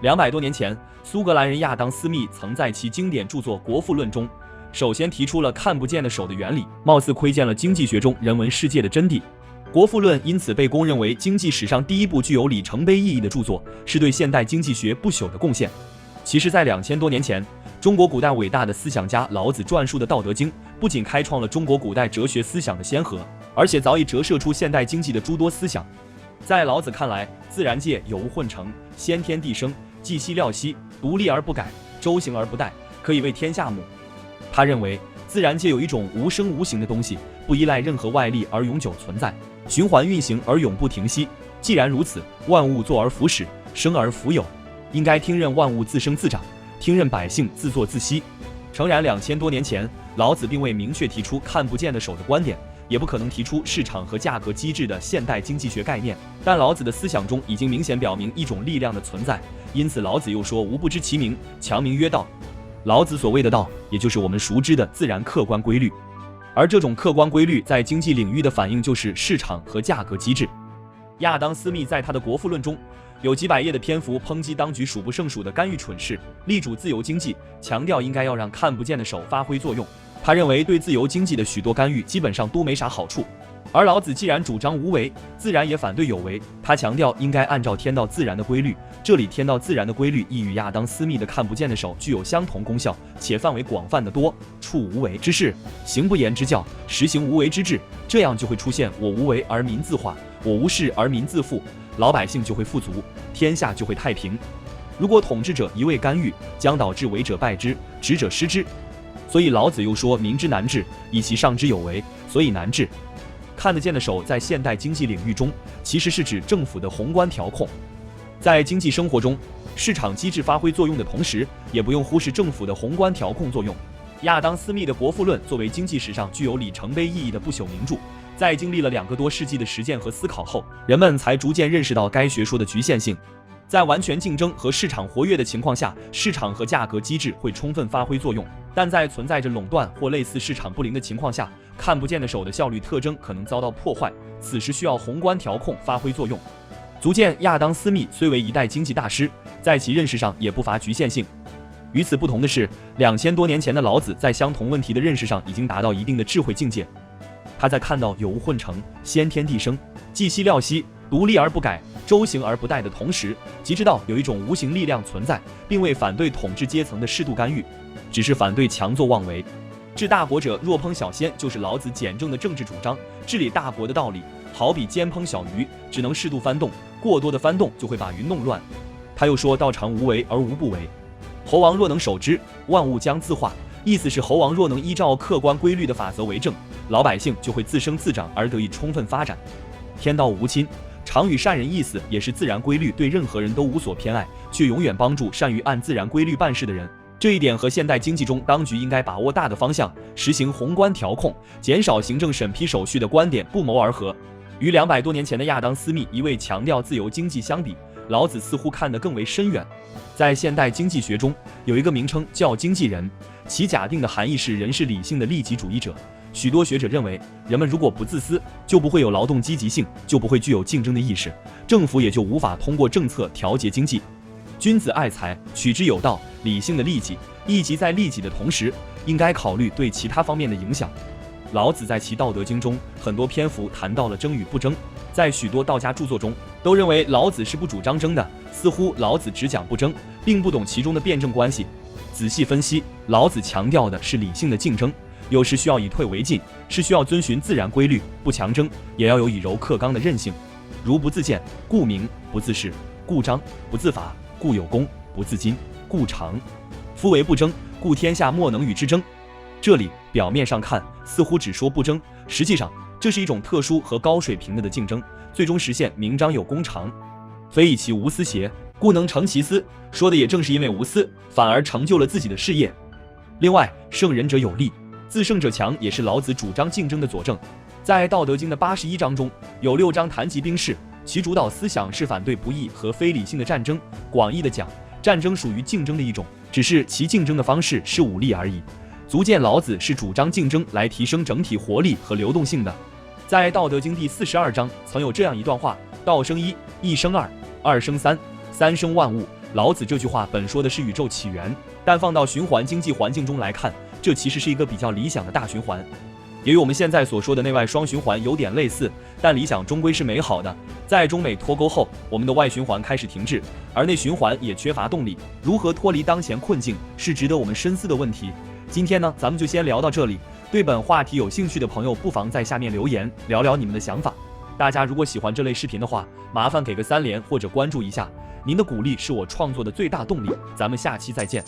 200多年前，苏格兰人亚当·斯密曾在其经典著作《国富论》中，首先提出了看不见的手的原理，貌似窥见了经济学中人文世界的真谛。《国富论》因此被公认为经济史上第一部具有里程碑意义的著作，是对现代经济学不朽的贡献。其实，在2000多年前，中国古代伟大的思想家老子撰述的《道德经》，不仅开创了中国古代哲学思想的先河，而且早已折射出现代经济的诸多思想。在老子看来，自然界有物混成，先天地生，寂兮寥兮，独立而不改，周行而不殆，可以为天下母。他认为，自然界有一种无声无形的东西，不依赖任何外力而永久存在，循环运行而永不停息。既然如此，万物作而弗始，生而弗有，应该听任万物自生自长，听任百姓自作自息。诚然，2000多年前，老子并未明确提出看不见的手的观点，也不可能提出市场和价格机制的现代经济学概念，但老子的思想中已经明显表明一种力量的存在，因此老子又说吾不知其名，强名曰道。老子所谓的道，也就是我们熟知的自然客观规律，而这种客观规律在经济领域的反应就是市场和价格机制。亚当·斯密在他的《国富论》中有几百页的篇幅抨击当局数不胜数的干预蠢事，力主自由经济，强调应该要让看不见的手发挥作用。他认为对自由经济的许多干预基本上都没啥好处，而老子既然主张无为，自然也反对有为。他强调应该按照天道自然的规律，这里天道自然的规律亦与亚当·斯密的看不见的手具有相同功效，且范围广泛的多，处无为之事，行不言之教，实行无为之治，这样就会出现我无为而民自化，我无事而民自富，老百姓就会富足，天下就会太平。如果统治者一味干预，将导致为者败之，执者失之。所以老子又说民之难治，以其上之有为，所以难治。看得见的手在现代经济领域中，其实是指政府的宏观调控。在经济生活中，市场机制发挥作用的同时，也不用忽视政府的宏观调控作用。亚当·斯密的《国富论》作为经济史上具有里程碑意义的不朽名著，在经历了2个多世纪的实践和思考后，人们才逐渐认识到该学说的局限性。在完全竞争和市场活跃的情况下，市场和价格机制会充分发挥作用，但在存在着垄断或类似市场不灵的情况下，看不见的手的效率特征可能遭到破坏，此时需要宏观调控发挥作用。足见亚当·斯密虽为一代经济大师，在其认识上也不乏局限性。与此不同的是，2000多年前的老子在相同问题的认识上已经达到一定的智慧境界。他在看到有物混成，先天地生，寂兮寥兮，独立而不改，周行而不殆的同时，即知道有一种无形力量存在，并未反对统治阶层的适度干预，只是反对强作妄为。治大国者若烹小鲜，就是老子简正的政治主张。治理大国的道理，好比煎烹小鱼，只能适度翻动，过多的翻动就会把鱼弄乱。他又说道常无为而无不为，猴王若能守之，万物将自化。意思是猴王若能依照客观规律的法则为政，老百姓就会自生自长而得以充分发展。天道无亲，常与善人意思也是自然规律对任何人都无所偏爱，却永远帮助善于按自然规律办事的人。这一点和现代经济中当局应该把握大的方向，实行宏观调控，减少行政审批手续的观点不谋而合。与200多年前的亚当·斯密一味强调自由经济相比，老子似乎看得更为深远。在现代经济学中，有一个名称叫经纪人，其假定的含义是人是理性的利己主义者。许多学者认为，人们如果不自私，就不会有劳动积极性，就不会具有竞争的意识，政府也就无法通过政策调节经济。君子爱财，取之有道，理性的利己，亦即在利己的同时，应该考虑对其他方面的影响。老子在其《道德经》中很多篇幅谈到了争与不争，在许多道家著作中都认为老子是不主张争的，似乎老子只讲不争，并不懂其中的辩证关系。仔细分析，老子强调的是理性的竞争，有时需要以退为进，是需要遵循自然规律，不强争，也要有以柔克刚的韧性。如不自见，故明；不自是，故彰；不自伐，故有功；不自矜，故长。夫为不争，故天下莫能与之争。这里表面上看似乎只说不争，实际上这是一种特殊和高水平的竞争，最终实现明彰有功长。非以其无私邪，故能成其私。说的也正是因为无私，反而成就了自己的事业。另外，胜人者有力，自胜者强，也是老子主张竞争的佐证。在《道德经》的81章中，有6章谈及兵事，其主导思想是反对不义和非理性的战争。广义的讲，战争属于竞争的一种，只是其竞争的方式是武力而已。足见老子是主张竞争来提升整体活力和流动性的。在《道德经》第42章曾有这样一段话：道生一，一生二，二生三，三生万物，老子这句话本说的是宇宙起源，但放到循环经济环境中来看，这其实是一个比较理想的大循环，也与我们现在所说的内外双循环有点类似，但理想终归是美好的。在中美脱钩后，我们的外循环开始停滞，而内循环也缺乏动力。如何脱离当前困境，是值得我们深思的问题。今天呢，咱们就先聊到这里。对本话题有兴趣的朋友，不妨在下面留言，聊聊你们的想法。大家如果喜欢这类视频的话，麻烦给个3连或者关注一下，您的鼓励是我创作的最大动力。咱们下期再见。